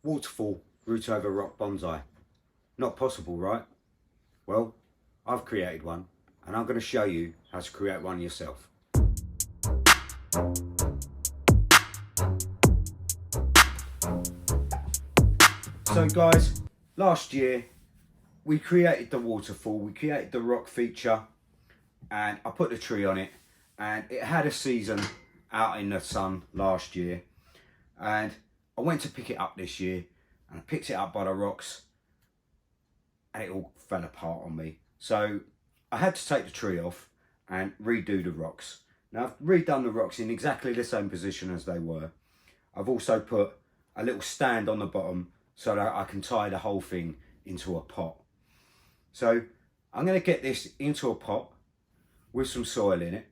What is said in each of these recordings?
waterfall root over rock bonsai. Not possible, right? Well, I've created one and I'm going to show you how to create one yourself. So guys, last year we created the waterfall, we created the rock feature, and I put the tree on it, and it had a season out in the sun last year, and I went to pick it up this year and I picked it up by the rocks and it all fell apart on me. So I had to take the tree off and redo the rocks. Now I've redone the rocks in exactly the same position as they were. I've also put a little stand on the bottom so that I can tie the whole thing into a pot. So I'm going to get this into a pot with some soil in it,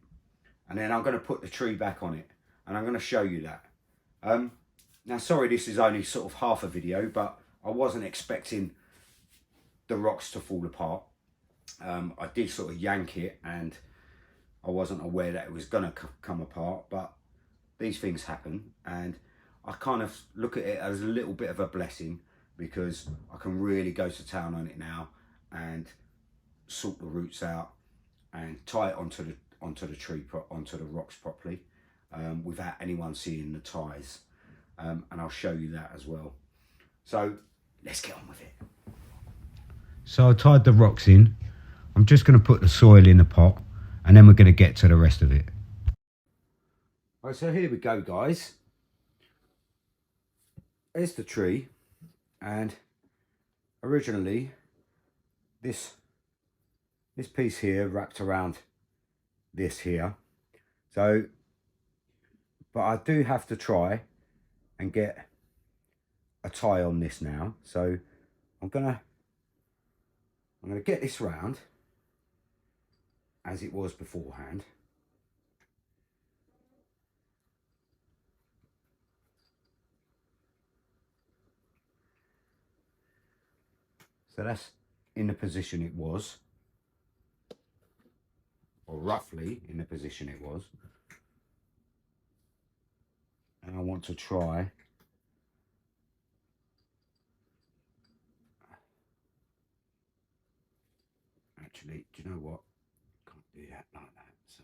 and then I'm going to put the tree back on it, and I'm going to show you that. Now sorry, this is only sort of half a video, but I wasn't expecting the rocks to fall apart. I did sort of yank it and I wasn't aware that it was going to come apart, but these things happen, and I kind of look at it as a little bit of a blessing because I can really go to town on it now and sort the roots out and tie it onto the tree, onto the rocks properly, without anyone seeing the ties, and I'll show you that as well. So let's get on with it. So I tied the rocks in. I'm just going to put the soil in the pot and then we're going to get to the rest of it. Right, so here we go guys. There's the tree, and originally this piece here wrapped around this here. So, but I do have to try and get a tie on this now. So I'm gonna get this round as it was beforehand. So that's in the position it was, or roughly in the position it was. And I want to try actually, do you know what? Can't do that like that, so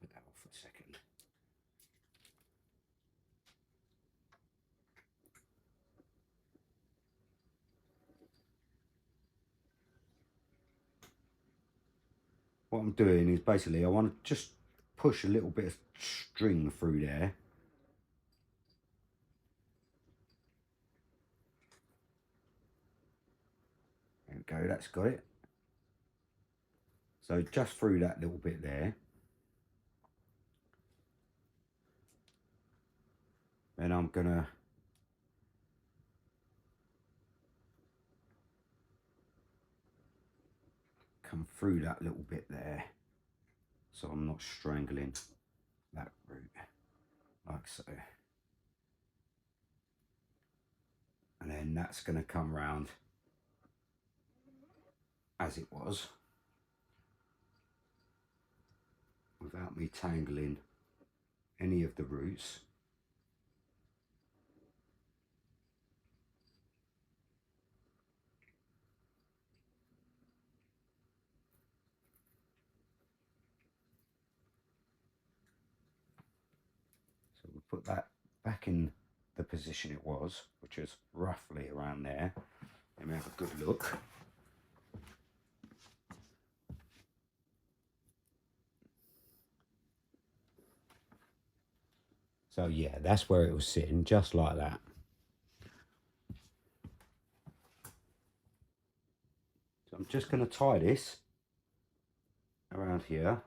put that off for a second. What I'm doing is basically I want to just push a little bit of string through there. There we go, that's got it. So just through that little bit there. Then I'm gonna come through that little bit there, so I'm not strangling that root, like so. And then that's gonna come round as it was, without me tangling any of the roots. So we'll put that back in the position it was, which is roughly around there. Let me have a good look. So yeah, that's where it was sitting, just like that. So I'm just going to tie this around here.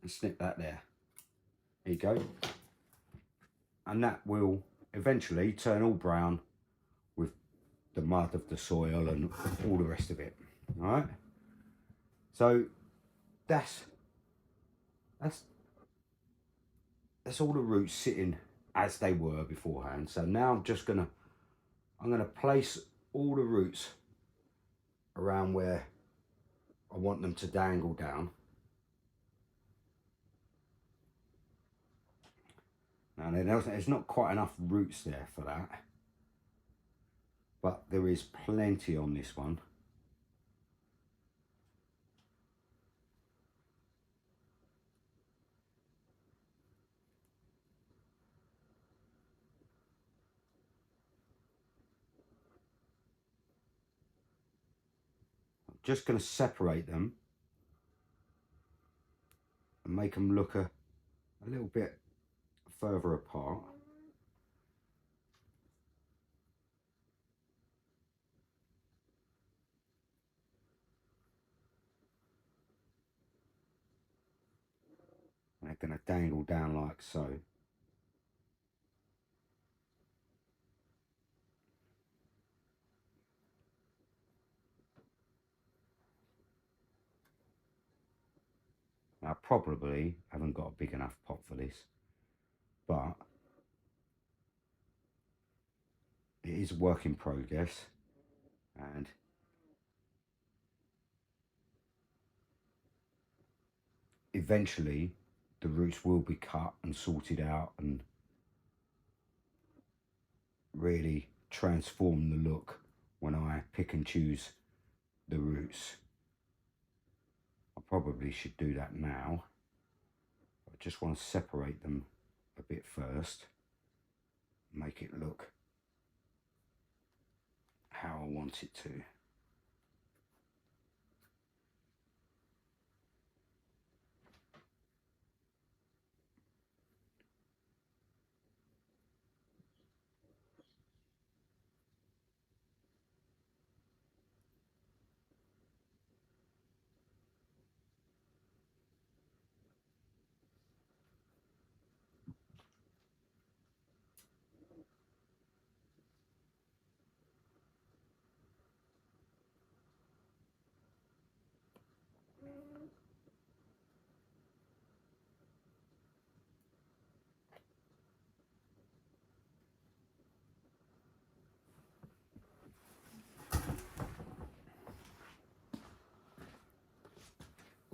And snip that there. There you go. And that will eventually turn all brown with the mud of the soil and all the rest of it. All right, so that's all the roots sitting as they were beforehand. So now I'm gonna place all the roots around where I want them to dangle down. Now there's not quite enough roots there for that, but there is plenty on this one. I'm just going to separate them and make them look a little bit further apart. And they're going to dangle down like so. Now, I probably haven't got a big enough pot for this, but it is a work in progress, and eventually the roots will be cut and sorted out and really transform the look when I pick and choose the roots. I probably should do that now. I just want to separate them a bit first, make it look how I want it to.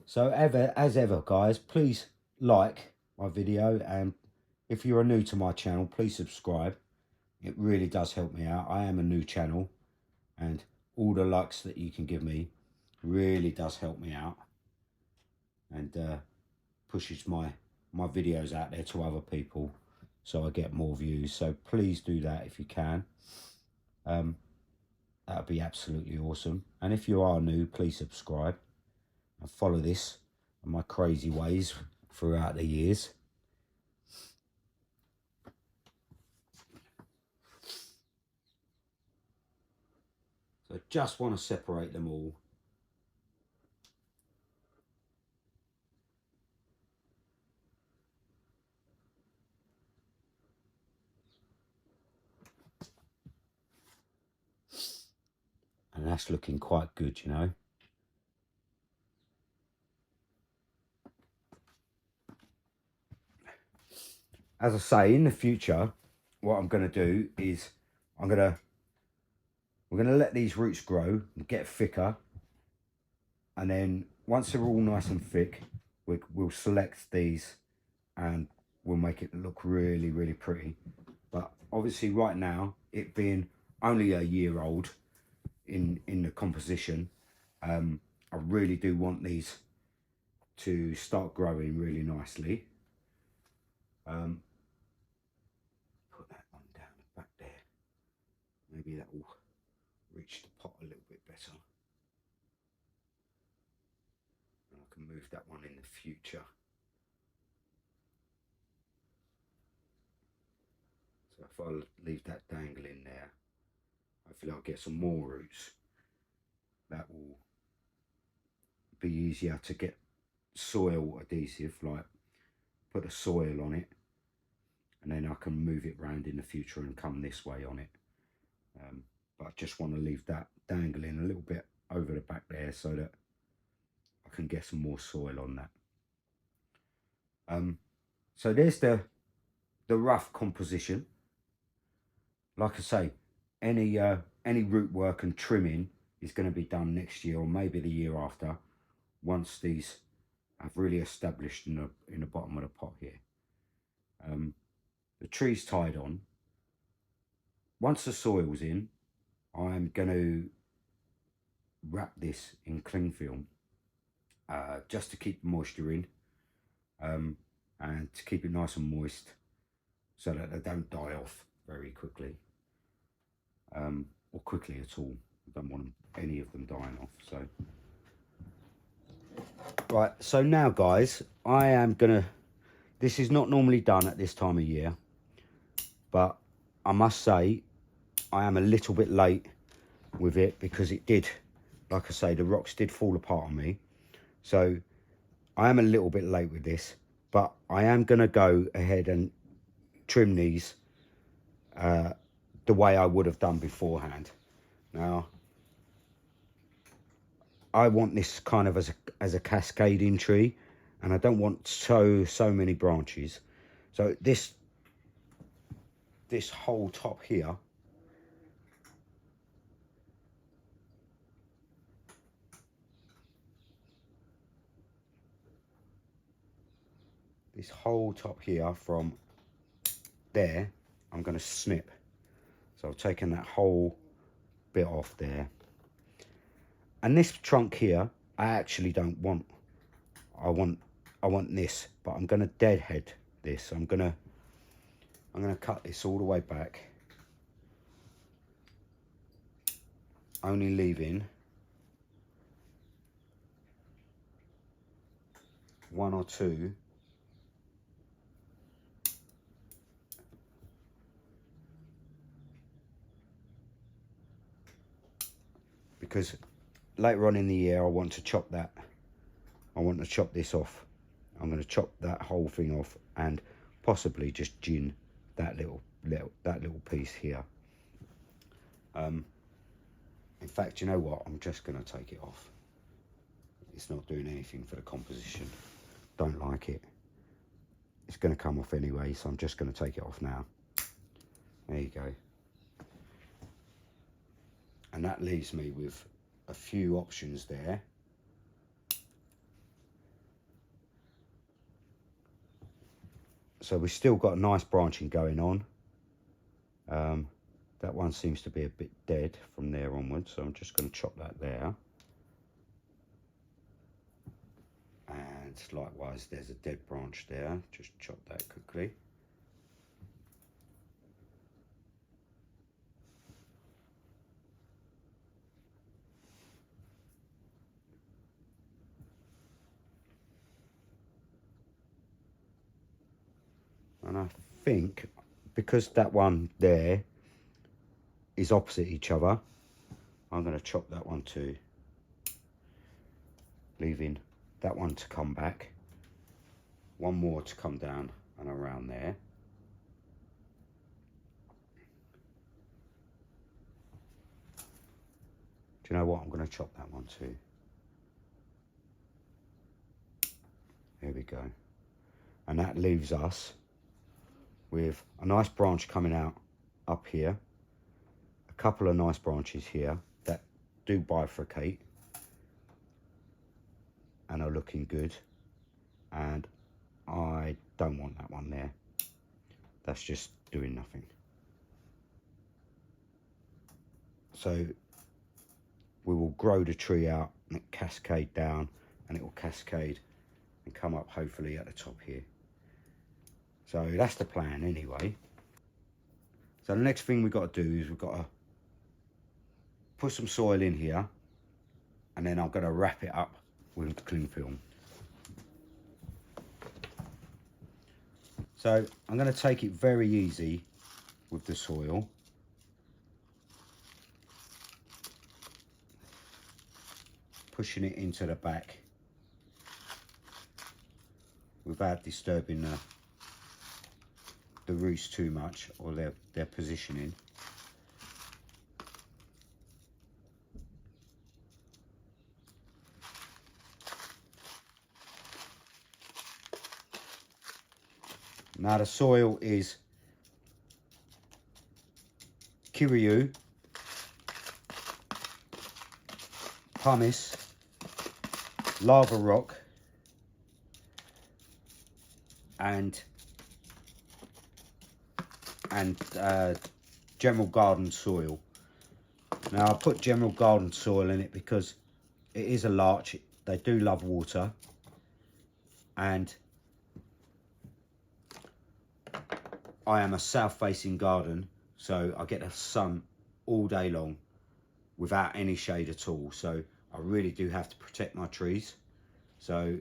So as ever guys, please like my video, and if you're new to my channel, please subscribe. It really does help me out. I am a new channel, and all the likes that you can give me really does help me out, and pushes my videos out there to other people, so I get more views. So please do that if you can. That'd be absolutely awesome. And if you are new, please subscribe and follow this and my crazy ways throughout the years. So I just want to separate them all. And that's looking quite good, you know. As I say, in the future, what I'm going to do is we're going to let these roots grow and get thicker. And then once they're all nice and thick, we'll select these and we'll make it look really, really pretty. But obviously right now, it being only a year old in the composition, I really do want these to start growing really nicely. Put that one down the back there. Maybe that will reach the pot a little bit better. And I can move that one in the future. So if I leave that dangling there, hopefully I'll get some more roots. That will be easier to get soil adhesive, like put a soil on it and then I can move it round in the future and come this way on it. But I just want to leave that dangling a little bit over the back there so that I can get some more soil on that. So there's the rough composition. Like I say, any root work and trimming is going to be done next year or maybe the year after, once these have really established in the bottom of the pot here. The tree's tied on. Once the soil's in, I'm going to wrap this in cling film just to keep the moisture in, and to keep it nice and moist so that they don't die off very quickly, or quickly at all. I don't want any of them dying off. So right, so now guys, I am gonna, this is not normally done at this time of year, but I must say I am a little bit late with it, because it did, like I say, the rocks did fall apart on me. So I am a little bit late with this, but I am going to go ahead and trim these the way I would have done beforehand. Now, I want this kind of as a cascading tree, and I don't want so many branches. So this whole top here, from there, I'm going to snip. So I've taken that whole bit off there. And this trunk here, I actually don't want. I want this, but I'm going to deadhead this. I'm going to cut this all the way back, only leaving one or two because later on in the year I want to chop that. I want to chop this off. I'm going to chop that whole thing off and possibly just gin that little piece here. In fact, you know what? I'm just going to take it off. It's not doing anything for the composition. Don't like it. It's going to come off anyway, so I'm just going to take it off now. There you go. And that leaves me with a few options there. So we've still got a nice branching going on. That one seems to be a bit dead from there onwards, so I'm just going to chop that there. And likewise, there's a dead branch there. Just chop that quickly. And I think because that one there is opposite each other, I'm going to chop that one too, leaving that one to come back, one more to come down and around there. Do you know what? I'm going to chop that one too. There we go. And that leaves us with a nice branch coming out up here, a couple of nice branches here that do bifurcate and are looking good, and I don't want that one there. That's just doing nothing. So we will grow the tree out and cascade down, and it will cascade and come up hopefully at the top here. So that's the plan anyway. So the next thing we've got to do is we've got to put some soil in here, and then I'm going to wrap it up with the cling film. So I'm going to take it very easy with the soil. Pushing it into the back without disturbing the roots too much, or their positioning. Now the soil is Kiryu, pumice, lava rock, and general garden soil. Now I put general garden soil in it because it is a larch. They do love water, and I am a south-facing garden, so I get the sun all day long without any shade at all. So I really do have to protect my trees. So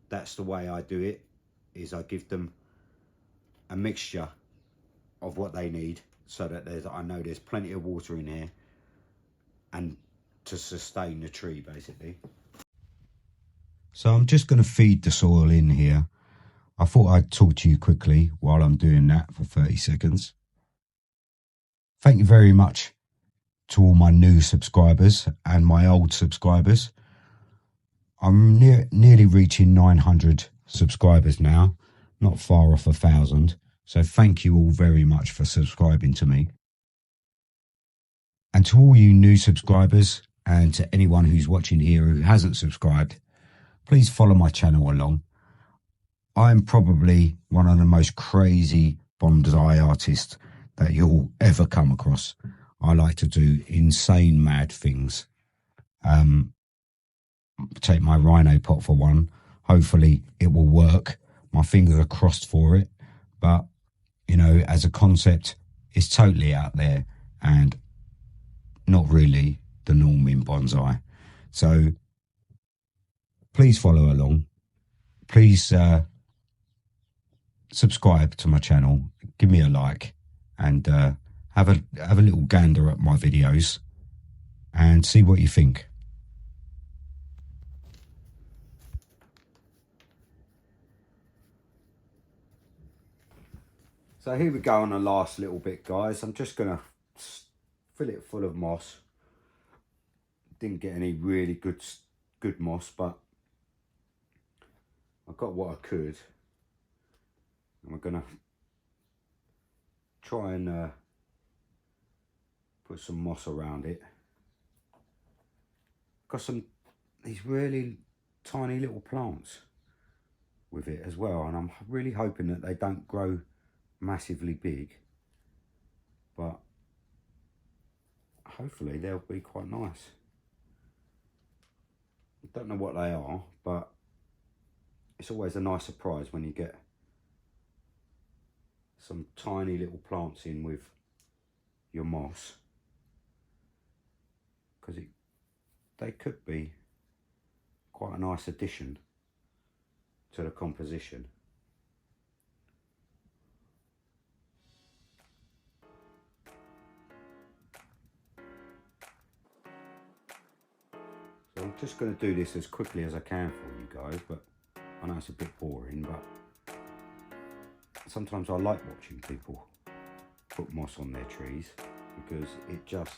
that's the way I do it, is I give them a mixture of what they need, so that I know there's plenty of water in here and to sustain the tree basically. So I'm just going to feed the soil in here. I thought I'd talk to you quickly while I'm doing that for 30 seconds. Thank you very much to all my new subscribers and my old subscribers. I'm nearly reaching 900 subscribers now, not far off 1,000. So thank you all very much for subscribing to me. And to all you new subscribers, and to anyone who's watching here who hasn't subscribed, please follow my channel along. I'm probably one of the most crazy bonsai artists that you'll ever come across. I like to do insane, mad things. Take my rhino pot for one. Hopefully it will work. My fingers are crossed for it. But, you know, as a concept, it's totally out there and not really the norm in bonsai. So please follow along. Please subscribe to my channel, give me a like, and have a little gander at my videos and see what you think. So here we go on the last little bit, guys. I'm just gonna fill it full of moss. Didn't get any really good moss, but I got what I could. And we're gonna try and put some moss around it. Got these really tiny little plants with it as well, and I'm really hoping that they don't grow massively big, but hopefully they'll be quite nice. I don't know what they are, but it's always a nice surprise when you get some tiny little plants in with your moss, because they could be quite a nice addition to the composition. So I'm just going to do this as quickly as I can for you guys, but I know it's a bit boring, but sometimes I like watching people put moss on their trees, because it just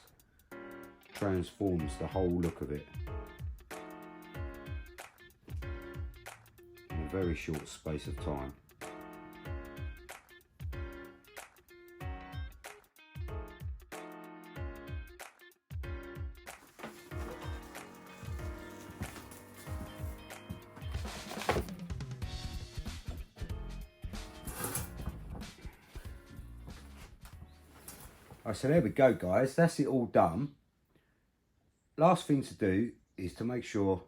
transforms the whole look of it in a very short space of time. So there we go, guys, that's it all done. Last thing to do is to make sure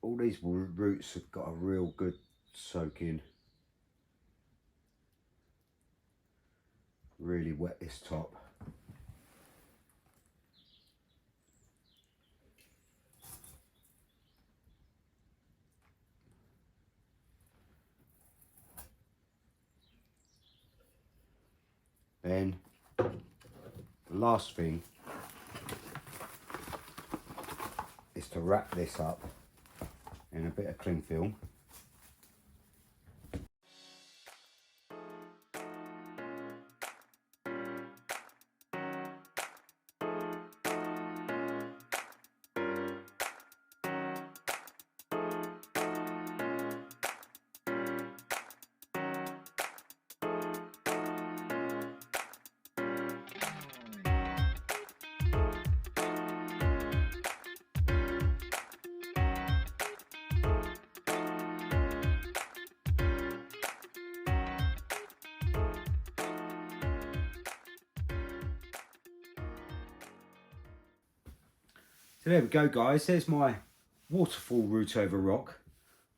all these roots have got a real good soak in. Really wet this top. Then the last thing is to wrap this up in a bit of cling film. So there we go, guys. There's my waterfall root over rock.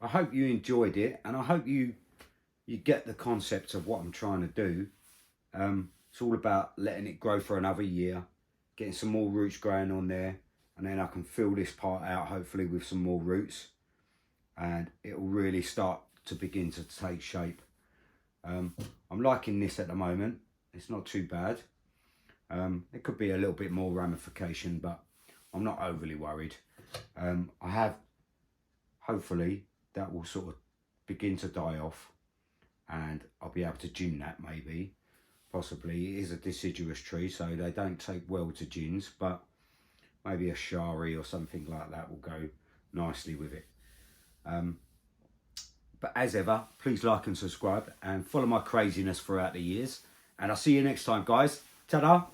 I hope you enjoyed it, and I hope you get the concept of what I'm trying to do. It's all about letting it grow for another year, getting some more roots growing on there, and then I can fill this part out hopefully with some more roots, and it will really start to begin to take shape. I'm liking this at the moment. It's not too bad. It could be a little bit more ramification, but I'm not overly worried. I have, hopefully that will sort of begin to die off, and I'll be able to gin that maybe, possibly. It is a deciduous tree, so they don't take well to gins, but maybe a shari or something like that will go nicely with it. But as ever, please like and subscribe and follow my craziness throughout the years, and I'll see you next time, guys. Ta-da!